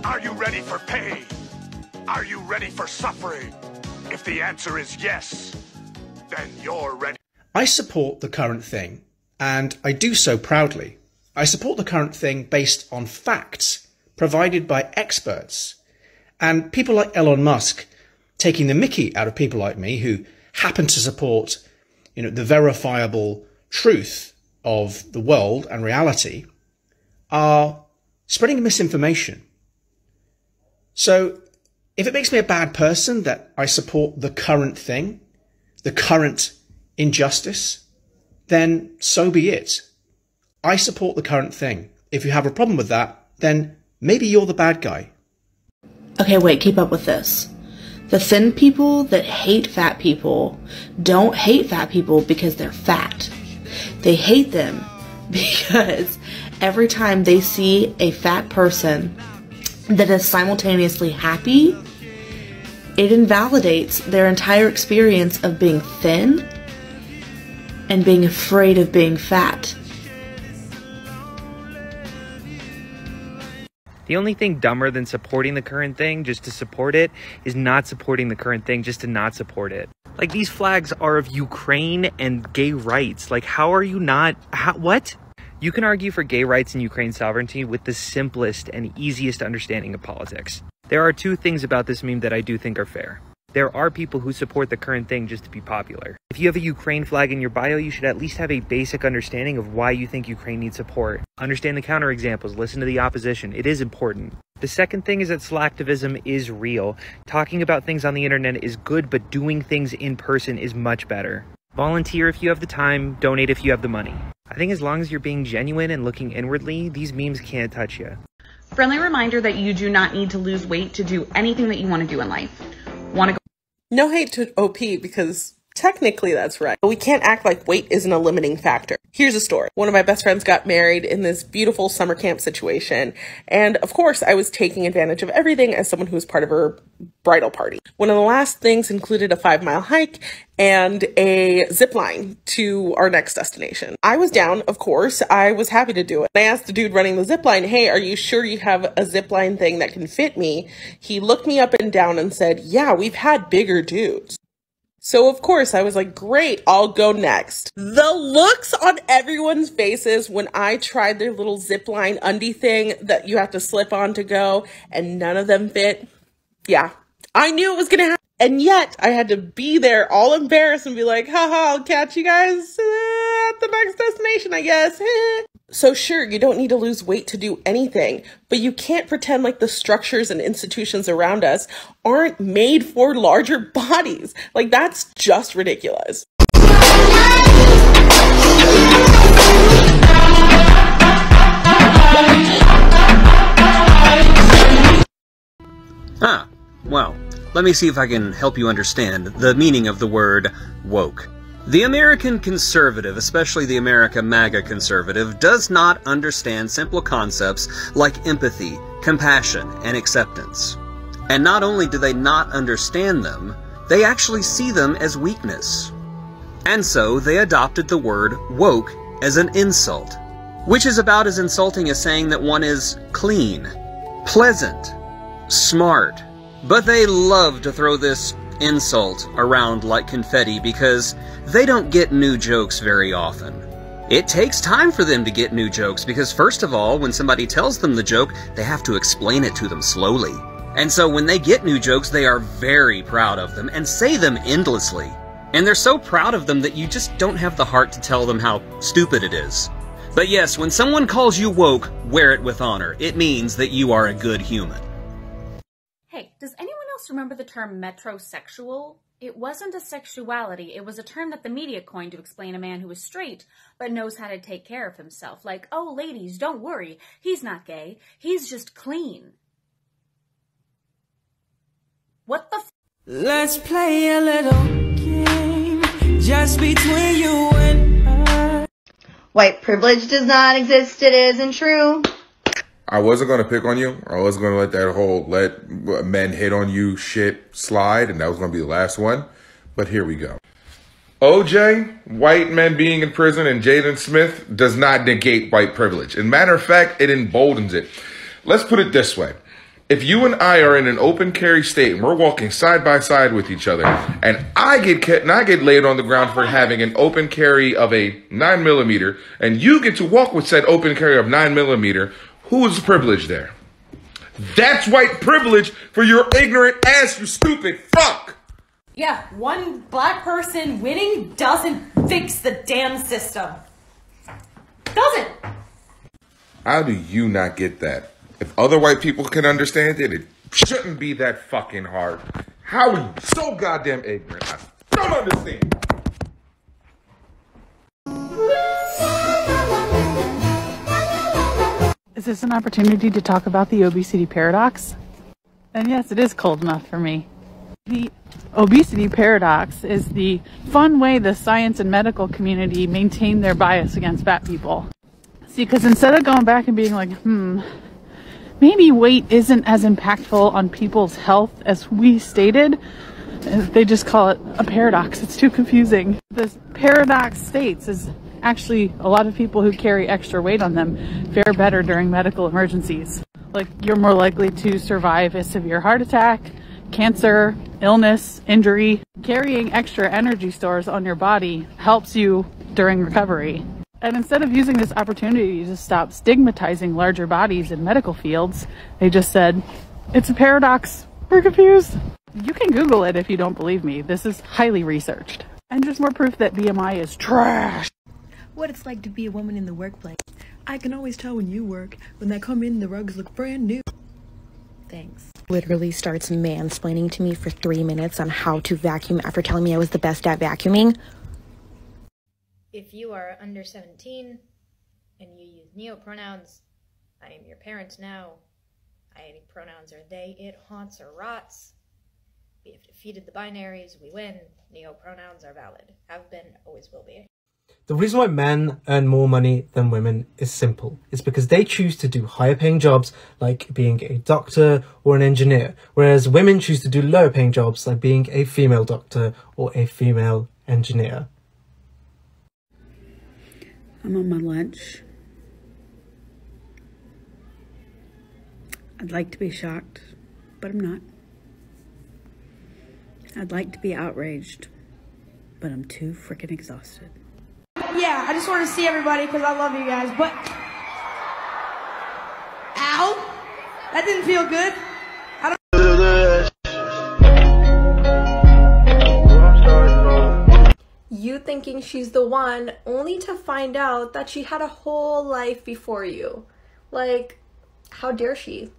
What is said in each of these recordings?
Are you ready for pain? Are you ready for suffering? If the answer is yes, then you're ready. I support the current thing, and I do so proudly. I support the current thing based on facts provided by experts, and people like Elon Musk taking the mickey out of people like me who happen to support, the verifiable truth of the world and reality, are spreading misinformation. So if it makes me a bad person that I support the current thing, the current injustice, then so be it. I support the current thing. If you have a problem with that, then maybe you're the bad guy. Okay, wait, keep up with this. The thin people that hate fat people don't hate fat people because they're fat. They hate them because every time they see a fat person that is simultaneously happy, it invalidates their entire experience of being thin and being afraid of being fat. The only thing dumber than supporting the current thing just to support it is not supporting the current thing just to not support it. Like, these flags are of Ukraine and gay rights. Like, how are you not... what? You can argue for gay rights and Ukraine sovereignty with the simplest and easiest understanding of politics. There are two things about this meme that I do think are fair. There are people who support the current thing just to be popular. If you have a Ukraine flag in your bio, you should at least have a basic understanding of why you think Ukraine needs support. Understand the counterexamples, listen to the opposition. It is important. The second thing is that slacktivism is real. Talking about things on the internet is good, but doing things in person is much better. Volunteer if you have the time, donate if you have the money. I think as long as you're being genuine and looking inwardly, these memes can't touch you. Friendly reminder that you do not need to lose weight to do anything that you want to do in life. Want to go? No hate to OP, because technically that's right. But we can't act like weight isn't a limiting factor. Here's a story. One of my best friends got married in this beautiful summer camp situation. And of course, I was taking advantage of everything as someone who was part of her bridal party. One of the last things included a 5-mile hike and a zip line to our next destination. I was down, of course. I was happy to do it. I asked the dude running the zip line, hey, are you sure you have a zip line thing that can fit me? He looked me up and down and said, yeah, we've had bigger dudes. So of course I was like, great, I'll go next. The looks on everyone's faces when I tried their little zipline undie thing that you have to slip on to go, and none of them fit. Yeah, I knew it was gonna happen. And yet I had to be there all embarrassed and be like, haha, I'll catch you guys at the next destination, I guess. So sure, you don't need to lose weight to do anything, but you can't pretend like the structures and institutions around us aren't made for larger bodies. Like, that's just ridiculous. Well, let me see if I can help you understand the meaning of the word woke. The American conservative, especially the America MAGA conservative, does not understand simple concepts like empathy, compassion, and acceptance. And not only do they not understand them, they actually see them as weakness. And so they adopted the word woke as an insult, which is about as insulting as saying that one is clean, pleasant, smart. But they love to throw this insult around like confetti because they don't get new jokes very often. It takes time for them to get new jokes because, first of all, when somebody tells them the joke, they have to explain it to them slowly. And so when they get new jokes, they are very proud of them and say them endlessly. And they're so proud of them that you just don't have the heart to tell them how stupid it is. But yes, when someone calls you woke, wear it with honor. It means that you are a good human. Hey, does anyone else remember the term metrosexual? It wasn't a sexuality, it was a term that the media coined to explain a man who is straight, but knows how to take care of himself. Like, oh ladies, don't worry, he's not gay, he's just clean. What the f— Let's play a little game, just between you and I. White privilege does not exist, it isn't true. I wasn't going to pick on you. I wasn't going to let that whole let men hit on you shit slide, and that was going to be the last one. But here we go. OJ, white men being in prison, and Jaden Smith does not negate white privilege. As a matter of fact, it emboldens it. Let's put it this way. If you and I are in an open carry state and we're walking side by side with each other, and I get laid on the ground for having an open carry of a 9mm, and you get to walk with said open carry of 9mm, who is privileged there? That's white privilege for your ignorant ass, you stupid fuck! Yeah, one black person winning doesn't fix the damn system. Doesn't. How do you not get that? If other white people can understand it, it shouldn't be that fucking hard. How are you so goddamn ignorant? I don't understand. Is this an opportunity to talk about the obesity paradox? And yes, it is cold enough for me. The obesity paradox is the fun way the science and medical community maintain their bias against fat people. See, because instead of going back and being like, maybe weight isn't as impactful on people's health as we stated, they just call it a paradox. It's too confusing. This paradox states is actually a lot of people who carry extra weight on them fare better during medical emergencies. Like, you're more likely to survive a severe heart attack, cancer, illness, injury. Carrying extra energy stores on your body helps you during recovery. And instead of using this opportunity to stop stigmatizing larger bodies in medical fields, they just said, it's a paradox, we're confused. You can Google it if you don't believe me. This is highly researched. And just more proof that BMI is trash. What it's like to be a woman in the workplace. I can always tell when you work. When I come in, the rugs look brand new. Thanks. Literally starts mansplaining to me for 3 minutes on how to vacuum after telling me I was the best at vacuuming. If you are under 17 and you use neopronouns, I am your parent now. I pronouns are they, it, haunts, or rots. We have defeated the binaries, we win. Neopronouns are valid. Have been, always will be. The reason why men earn more money than women is simple. It's because they choose to do higher paying jobs like being a doctor or an engineer, whereas women choose to do lower paying jobs like being a female doctor or a female engineer. I'm on my lunch. I'd like to be shocked, but I'm not. I'd like to be outraged, but I'm too freaking exhausted. Yeah, I just want to see everybody because I love you guys, but... Ow! That didn't feel good. You thinking she's the one only to find out that she had a whole life before you. Like, how dare she?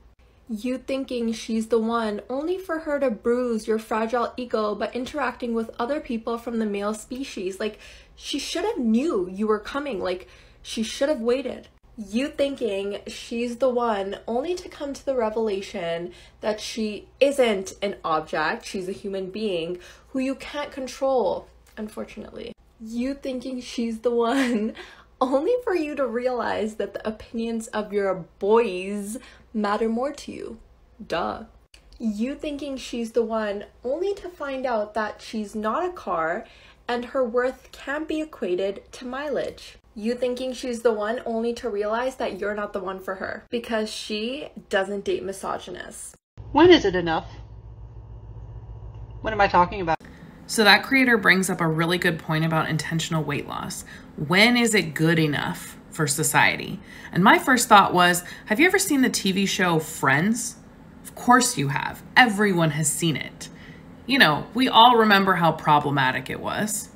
You thinking she's the one only for her to bruise your fragile ego by interacting with other people from the male species. Like, she should have knew you were coming. Like, she should have waited. You thinking she's the one only to come to the revelation that she isn't an object, she's a human being who you can't control, unfortunately. You thinking she's the one only for you to realize that the opinions of your boys matter more to you. Duh. You thinking she's the one only to find out that she's not a car and her worth can't be equated to mileage. You thinking she's the one only to realize that you're not the one for her because she doesn't date misogynists. When is it enough? What am I talking about? So that creator brings up a really good point about intentional weight loss. When is it good enough for society? And my first thought was, have you ever seen the TV show Friends? Of course you have. Everyone has seen it. You know, we all remember how problematic it was.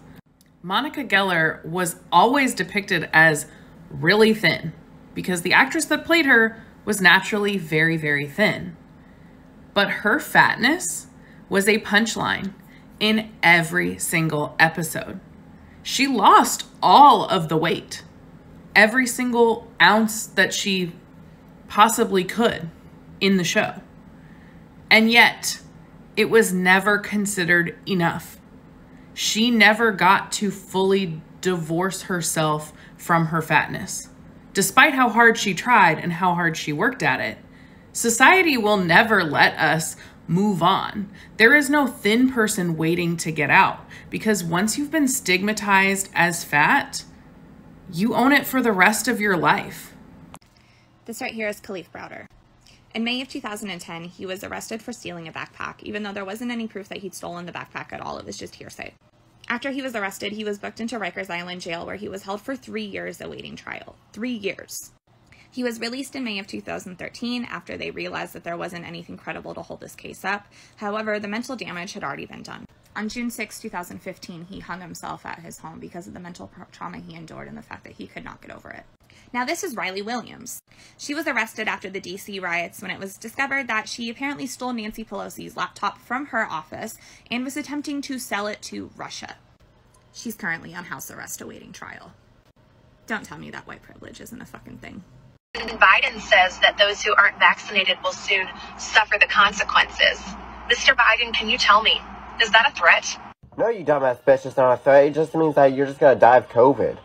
Monica Geller was always depicted as really thin because the actress that played her was naturally very, very thin. But her fatness was a punchline in every single episode. She lost all of the weight, every single ounce that she possibly could in the show. And yet, it was never considered enough. She never got to fully divorce herself from her fatness. Despite how hard she tried and how hard she worked at it, society will never let us move on. There is no thin person waiting to get out because once you've been stigmatized as fat, you own it for the rest of your life. This right here is Khalif Browder. In May of 2010, he was arrested for stealing a backpack, even though there wasn't any proof that he'd stolen the backpack at all. It was just hearsay. After he was arrested, he was booked into Rikers Island jail, where he was held for 3 years awaiting trial. 3 years. He was released in May of 2013 after they realized that there wasn't anything credible to hold this case up. However, the mental damage had already been done. On June 6, 2015, he hung himself at his home because of the mental trauma he endured and the fact that he could not get over it. Now, this is Riley Williams. She was arrested after the DC riots when it was discovered that she apparently stole Nancy Pelosi's laptop from her office and was attempting to sell it to Russia. She's currently on house arrest awaiting trial. Don't tell me that white privilege isn't a fucking thing. Biden says that those who aren't vaccinated will soon suffer the consequences. Mr. Biden, can you tell me, is that a threat? No, you dumbass bitch, it's not a threat. It just means that you're just gonna die of COVID.